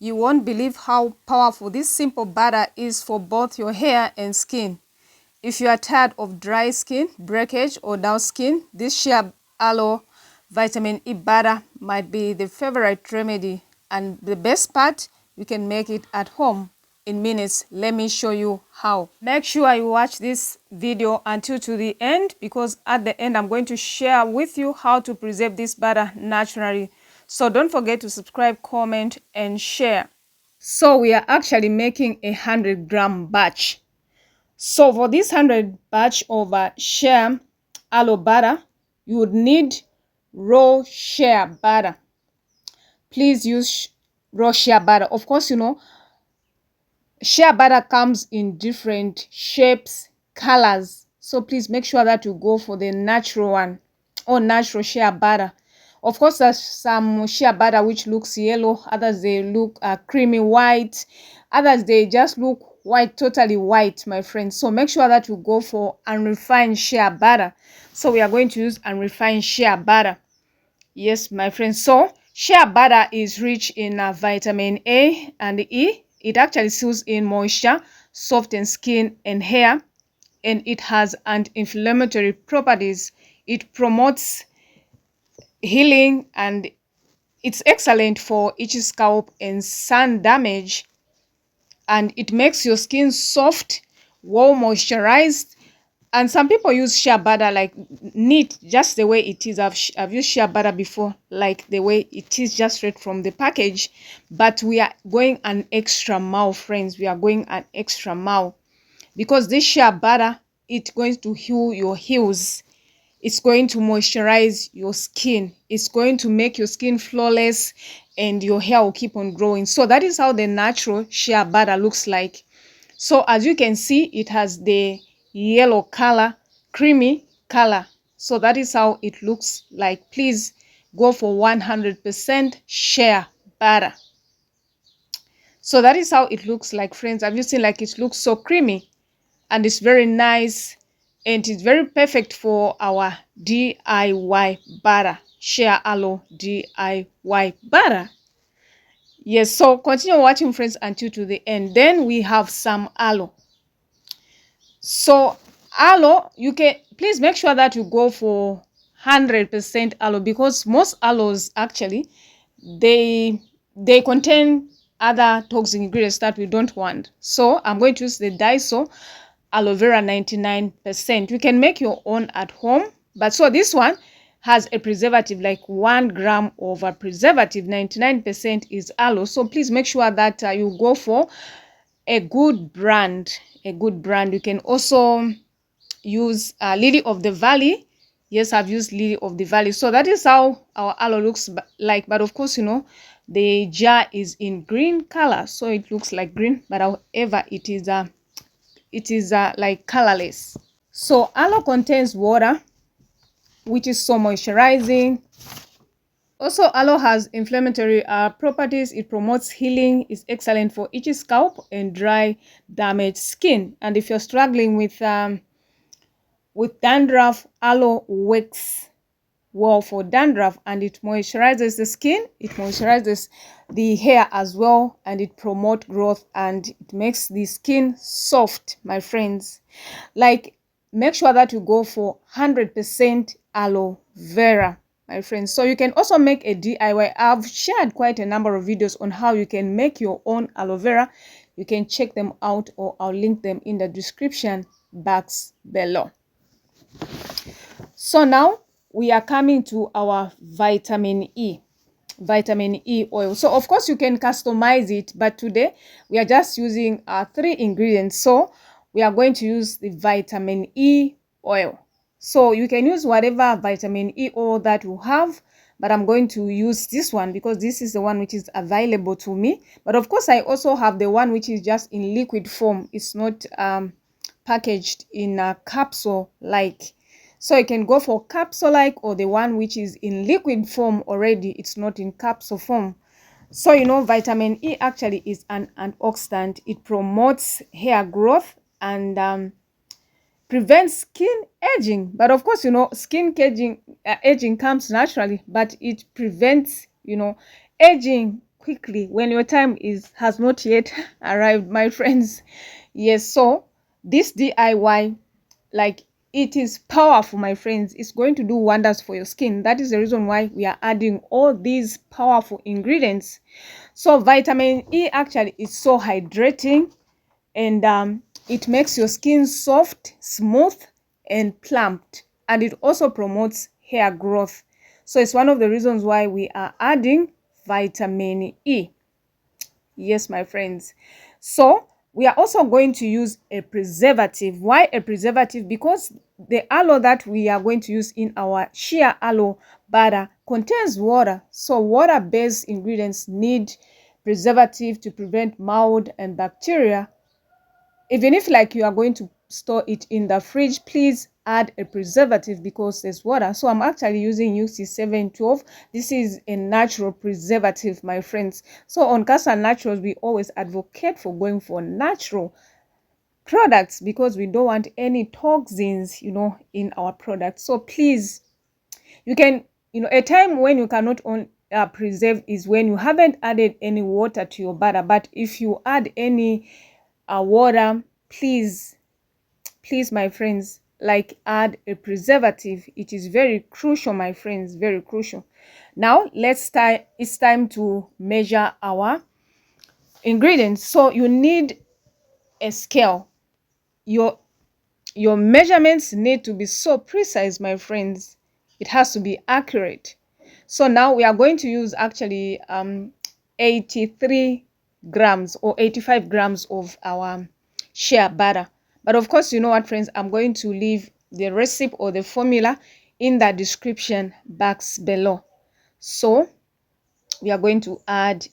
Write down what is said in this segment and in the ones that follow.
You won't believe how powerful this simple butter is for both your hair and skin. If you are tired of dry skin, breakage, or dull skin, this Shea Aloe Vitamin E butter might be the favorite remedy. And the best part, you can make it at home in minutes. Let me show you how. Make sure you watch this video until to the end, because at the end I'm going to share with you how to preserve this butter naturally. So don't forget to subscribe, comment, and share. So we are actually making a 100-gram batch. So for this 100 batch of Shea Aloe Butter, you would need raw shea butter. Please use raw shea butter. Of course, shea butter comes in different shapes, colors. So please make sure that you go for the natural one, or natural shea butter. Of course, there's some shea butter which looks yellow, others they look creamy white, others they just look white, totally white, my friends. So make sure that you go for unrefined shea butter. So we are going to use unrefined shea butter. Yes, my friends. So shea butter is rich in vitamin A and E. It actually soothes in moisture, softens skin and hair, and it has anti-inflammatory properties. It promotes healing, and it's excellent for itchy scalp and sun damage. And it makes your skin soft, well moisturized. And some people use shea butter like neat, just the way it is. I've used shea butter before, like the way it is, just straight from the package. But we are going an extra mile, friends. We are going an extra mile, because this shea butter, it's going to heal your heels. It's going to moisturize your skin. It's going to make your skin flawless, and your hair will keep on growing. So that is how the natural shea butter looks like. So as you can see, it has the yellow color, creamy color. So that is how it looks like. Please go for 100% shea butter. So that is how it looks like, friends. Have you seen, like, it looks so creamy, and it's very nice, and it's very perfect for our DIY butter, Shea Aloe DIY butter. Yes, so continue watching, friends, until to the end. Then we have some aloe. So aloe, you can please make sure that you go for 100% aloe, because most aloes actually they contain other toxic ingredients that we don't want. So I'm going to use the Daiso aloe vera 99%. You can make your own at home, but so this one has a preservative, like 1 gram of a preservative. 99% is aloe. So please make sure that you go for a good brand. You can also use Lily of the Valley. Yes, I've used Lily of the Valley. So that is how our aloe looks like. But of course, the jar is in green color, so it looks like green, but however it is like colorless. So aloe contains water, which is so moisturizing. Also, aloe has inflammatory properties. It promotes healing. It's excellent for itchy scalp and dry, damaged skin. And if you're struggling with dandruff, aloe works well for dandruff, and it moisturizes the skin. It moisturizes the hair as well, and it promotes growth, and it makes the skin soft, my friends. Like, make sure that you go for 100% aloe vera, my friends. So you can also make a DIY. I've shared quite a number of videos on how you can make your own aloe vera. You can check them out, or I'll link them in the description box below. So now we are coming to our vitamin E oil. So of course you can customize it, but today we are just using 3 ingredients. So we are going to use the vitamin E oil. So you can use whatever vitamin E oil that you have, but I'm going to use this one because this is the one which is available to me. But of course I also have the one which is just in liquid form. It's not packaged in a capsule like. So you can go for capsule like, or the one which is in liquid form already. It's not in capsule form. So vitamin E actually is an antioxidant. It promotes hair growth and prevents skin aging. But of course, skin aging comes naturally, but it prevents aging quickly when your time has not yet arrived, my friends. Yes, so this DIY, like, it is powerful, my friends. It's going to do wonders for your skin. That is the reason why we are adding all these powerful ingredients. So vitamin E actually is so hydrating, and it makes your skin soft, smooth, and plumped, and it also promotes hair growth. So it's one of the reasons why we are adding vitamin E. Yes, my friends. So we are also going to use a preservative. Why a preservative? Because the aloe that we are going to use in our Shea Aloe Butter contains water. So water-based ingredients need preservative to prevent mold and bacteria. Even if like you are going to store it in the fridge, please add a preservative because there's water. So I'm actually using UC712. This is a natural preservative, my friends. So on Cassia Naturals, we always advocate for going for natural products because we don't want any toxins, in our products. So please, you can, a time when you cannot preserve is when you haven't added any water to your butter. But if you add any water, please, my friends, like, add a preservative. It is very crucial, my friends, very crucial. Now it's time to measure our ingredients. So you need a scale. Your measurements need to be so precise, my friends. It has to be accurate. So now we are going to use actually 83 grams or 85 grams of our shea butter. But of course, you know what, friends, I'm going to leave the recipe or the formula in the description box below. So we are going to add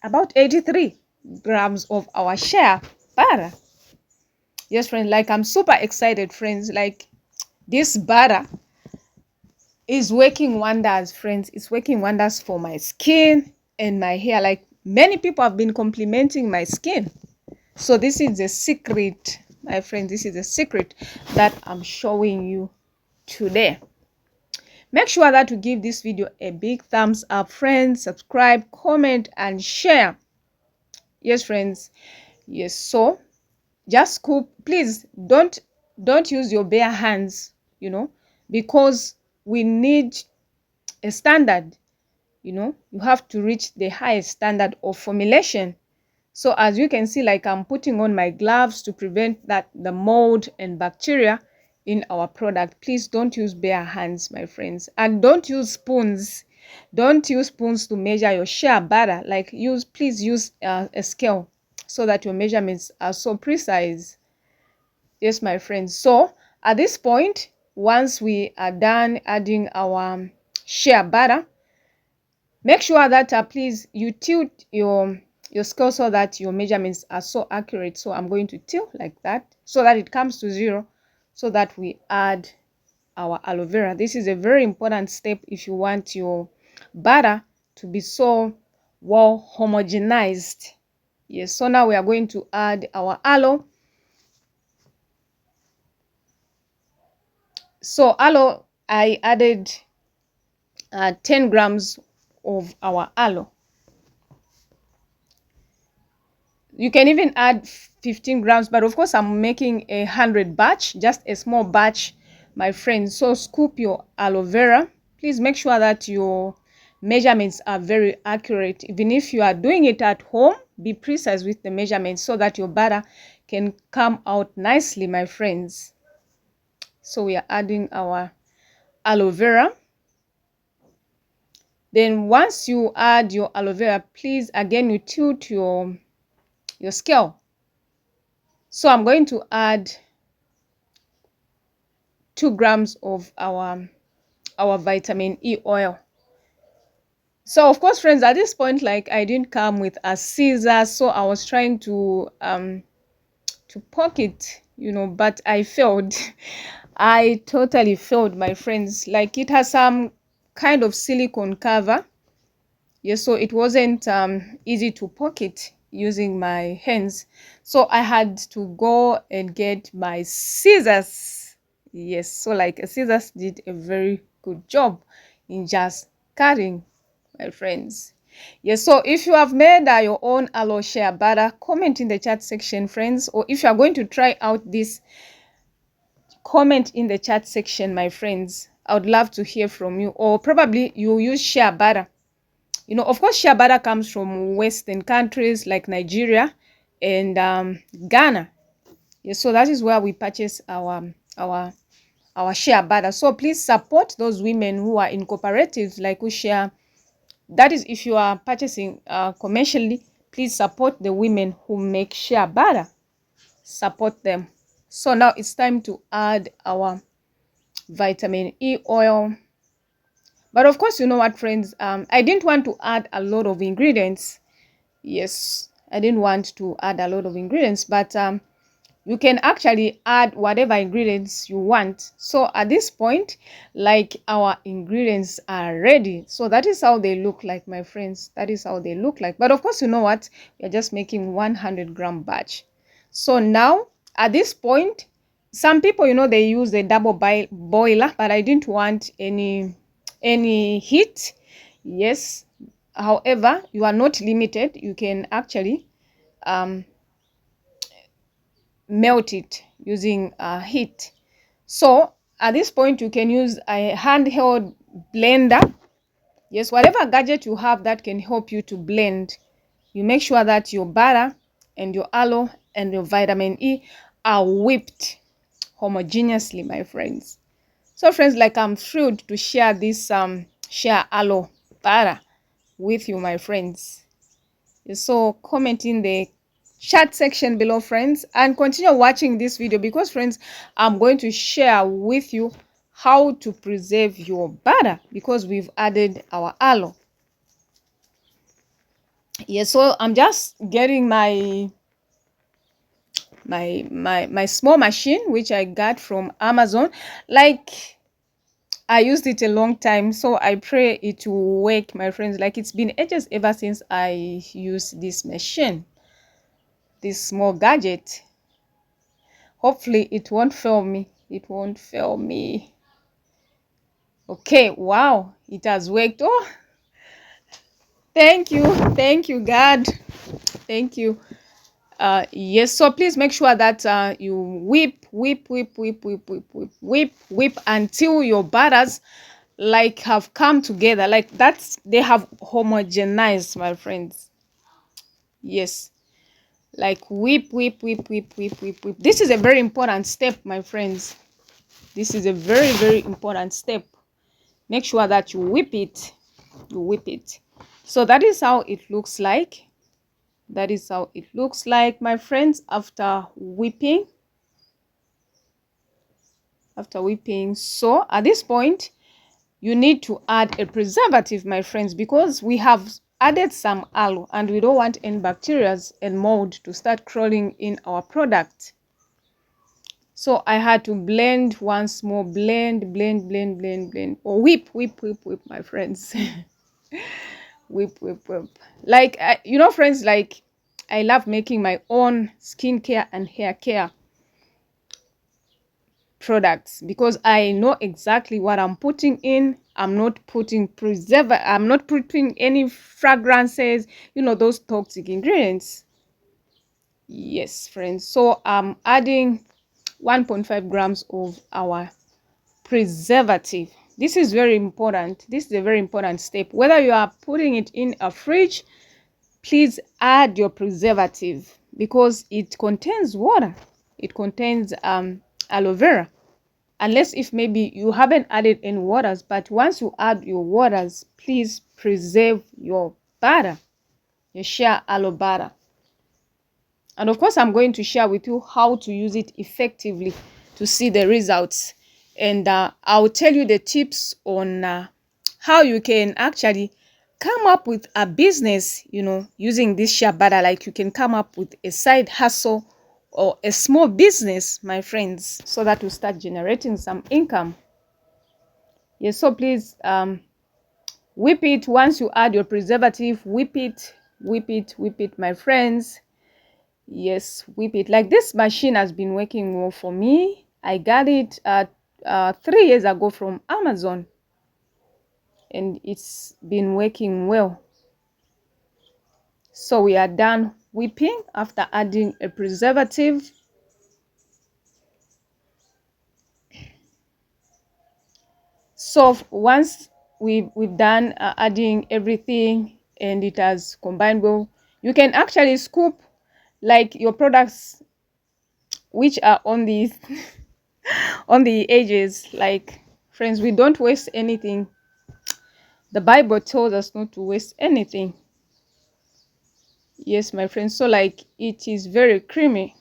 about 83 grams of our shea butter. Yes, friends, like, I'm super excited, friends. Like, this butter is working wonders, friends. It's working wonders for my skin and my hair. Like, many people have been complimenting my skin. So this is the secret, my friends. This is the secret that I'm showing you today. Make sure that you give this video a big thumbs up, friends. Subscribe, comment, and share. Yes, friends. Yes, so just scoop. Please don't use your bare hands, because we need a standard. You have to reach the highest standard of formulation. So as you can see, like, I'm putting on my gloves to prevent the mold and bacteria in our product. Please don't use bare hands, my friends, and don't use spoons. Don't use spoons to measure your shea butter. Like, please use a scale so that your measurements are so precise. Yes, my friends. So at this point, once we are done adding our shea butter, make sure that please, you tilt your scale so that your measurements are so accurate. So I'm going to tilt like that so that it comes to 0, so that we add our aloe vera. This is a very important step if you want your butter to be so well homogenized. Yes, so now we are going to add our aloe. So aloe, I added 10 grams of our aloe. You can even add 15 grams, but of course I'm making 100 batch, just a small batch, my friends. So scoop your aloe vera. Please make sure that your measurements are very accurate. Even if you are doing it at home, be precise with the measurements so that your butter can come out nicely, my friends. So we are adding our aloe vera. Then once you add your aloe vera, please, again, you tilt your scale. So I'm going to add 2 grams of our vitamin E oil. So of course, friends, at this point, like, I didn't come with a scissors, so I was trying to poke it, but I failed. I totally failed, my friends. Like, it has some kind of silicone cover. Yes, so it wasn't easy to poke it using my hands. So I had to go and get my scissors. Yes, so like, scissors did a very good job in just cutting, my friends. Yes, so if you have made your own aloe shea butter, comment in the chat section, friends. Or if you are going to try out this, comment in the chat section, my friends. I would love to hear from you. Or probably you use shea butter. You know, of course, shea butter comes from Western countries like Nigeria and Ghana. Yes, so that is where we purchase our shea butter. So please support those women who are in cooperatives like who share. That is, if you are purchasing commercially, please support the women who make shea butter. Support them. So now it's time to add our vitamin E oil. But of course, you know what, friends, I didn't want to add a lot of ingredients. Yes, I didn't want to add a lot of ingredients, but you can actually add whatever ingredients you want. So at this point, like, our ingredients are ready. So that is how they look like, my friends. That is how they look like. But of course, you know what, we are just making 100-gram batch. So now at this point, some people, you know, they use a double boiler, but I didn't want any heat. Yes, however, you are not limited. You can actually melt it using heat. So at this point, you can use a handheld blender. Yes, whatever gadget you have that can help you to blend. You make sure that your butter and your aloe and your vitamin E are whipped homogeneously, my friends. So friends, like, I'm thrilled to share this Shea Aloe Butter with you, my friends. So comment in the chat section below, friends, and continue watching this video, because friends, I'm going to share with you how to preserve your butter, because we've added our aloe. Yes, so I'm just getting my small machine, which I got from Amazon. Like, I used it a long time, so I pray it will work, my friends. Like, it's been ages ever since I used this machine, this small gadget. Hopefully it won't fail me. It won't fail me. Okay, wow, it has worked. Oh, thank you, God. Thank you. Yes, so please make sure that you whip until your butters, like, have come together, like that's, they have homogenized, my friends. Yes, like whip. This is a very important step, my friends. This is a very important step. Make sure that you whip it. So that is how it looks like. That is how it looks like, my friends, after whipping. So at this point, you need to add a preservative, my friends, because we have added some aloe and we don't want any bacteria and mold to start crawling in our product. So I had to blend once more. Blend, or whip, my friends. Whip. Like, you know, friends, like, I love making my own skincare and hair care products, because I know exactly what I'm putting in. I'm not putting I'm not putting any fragrances, you know, those toxic ingredients. Yes, friends. So I'm adding 1.5 grams of our preservative. This is very important. This is a very important step. Whether you are putting it in a fridge, please add your preservative, because it contains water. It contains aloe vera. Unless if maybe you haven't added any waters, but once you add your waters, please preserve your butter, your Shea Aloe Butter. And of course, I'm going to share with you how to use it effectively to see the results. And I'll tell you the tips on how you can actually come up with a business, you know, using this shea butter. Like, you can come up with a side hustle or a small business, my friends, so that you start generating some income. Yes, so please whip it. Once you add your preservative, whip it, my friends. Yes, whip it. Like, this machine has been working well for me. I got it 3 years ago from Amazon, and it's been working well. So we are done whipping after adding a preservative. So once we've done adding everything and it has combined well, you can actually scoop like your products which are on the on the edges. Like, friends, we don't waste anything. The Bible tells us not to waste anything. Yes, my friends. So like, it is very creamy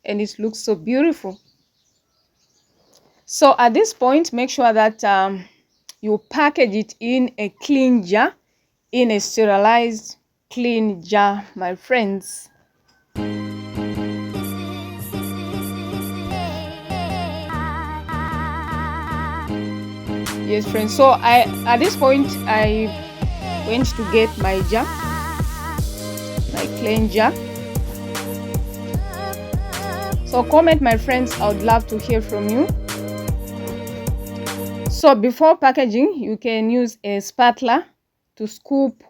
and it looks so beautiful. So at this point, make sure that you package it in a clean jar, in a sterilized clean jar, my friends. Yes, friends. So at this point I went to get my jar, my clean jar. So comment, my friends, I would love to hear from you. So before packaging, you can use a spatula to scoop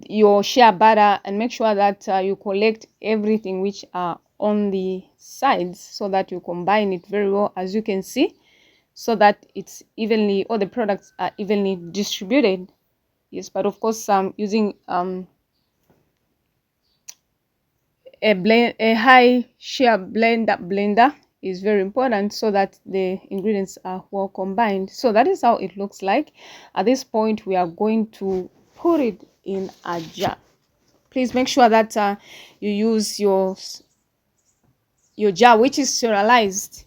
your shea butter and make sure that you collect everything which are on the sides, so that you combine it very well, as you can see, so that it's evenly, all the products are evenly distributed. Yes, but of course using a high shea blender is very important, so that the ingredients are well combined. So that is how it looks like. At this point, we are going to put it in a jar. Please make sure that you use your jar which is sterilized.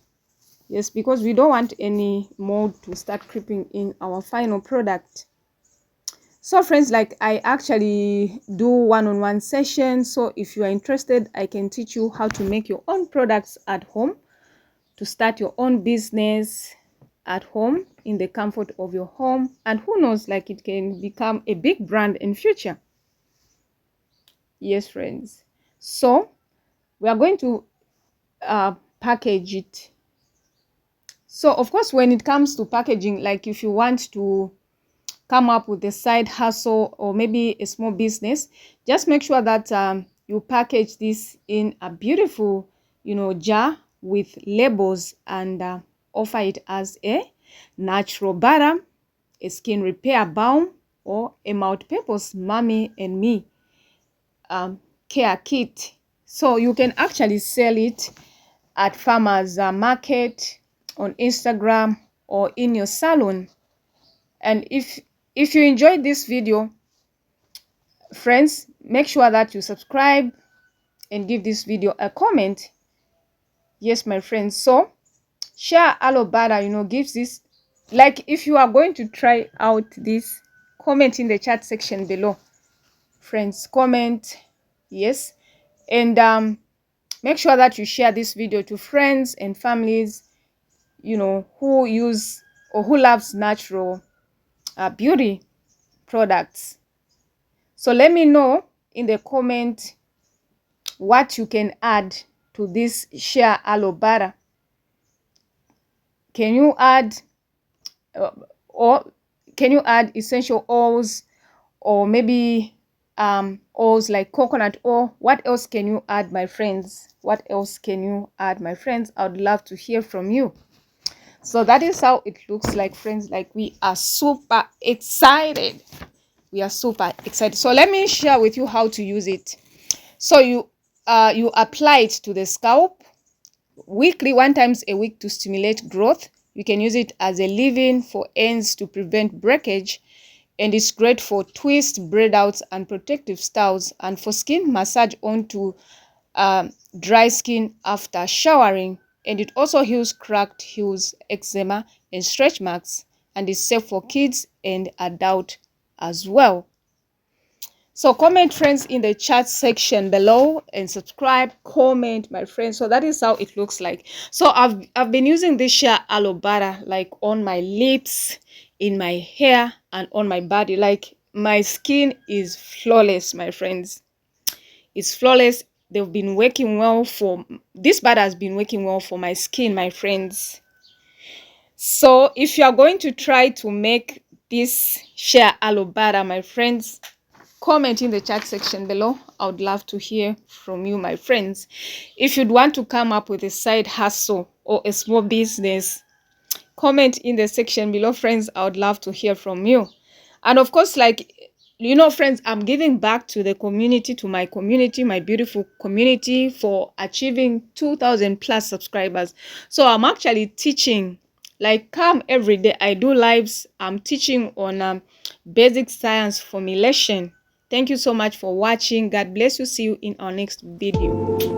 Yes, because we don't want any mold to start creeping in our final product. So friends, like, I actually do one-on-one sessions. So if you are interested, I can teach you how to make your own products at home, to start your own business at home in the comfort of your home. And who knows, like, it can become a big brand in future. Yes, friends. So we are going to package it. So of course, when it comes to packaging, like, if you want to come up with a side hustle or maybe a small business, just make sure that you package this in a beautiful, jar with labels, and offer it as a natural butter, a skin repair balm, or a multi-purpose mommy and me care kit. So you can actually sell it at farmers market, on Instagram, or in your salon. And if you enjoyed this video, friends, make sure that you subscribe and give this video a comment. Yes, my friends. So Shea Aloe Butter, gives this, like, if you are going to try out this, comment in the chat section below, friends. Comment, yes. And make sure that you share this video to friends and families, who use or who loves natural beauty products. So let me know in the comment what you can add to this Shea Aloe Butter. Can you add or can you add essential oils, or maybe oils like coconut oil? What else can you add, my friends? What else can you add, my friends? I would love to hear from you. So that is how it looks like, friends. Like, we are super excited. We are super excited. So let me share with you how to use it. So you apply it to the scalp weekly, one times a week, to stimulate growth. You can use it as a leave-in for ends to prevent breakage, and it's great for twists, braid outs, and protective styles, and for skin massage onto dry skin after showering. And it also heals cracked heels, eczema, and stretch marks, and is safe for kids and adult as well. So comment, friends, in the chat section below, and subscribe, comment, my friends. So that is how it looks like. So I've been using this Shea Aloe Butter, like, on my lips, in my hair, and on my body. Like, my skin is flawless, my friends. It's flawless. They've been working well for this butter has been working well for my skin, my friends. So if you are going to try to make this Shea Aloe Butter, my friends, comment in the chat section below. I would love to hear from you, my friends. If you'd want to come up with a side hustle or a small business, comment in the section below, friends. I would love to hear from you. And of course, like, you know, friends, I'm giving back to the community, to my community, my beautiful community, for achieving 2,000 plus subscribers. So I'm actually teaching, like, come every day. I do lives. I'm teaching on basic science formulation. Thank you so much for watching. God bless you. See you in our next video.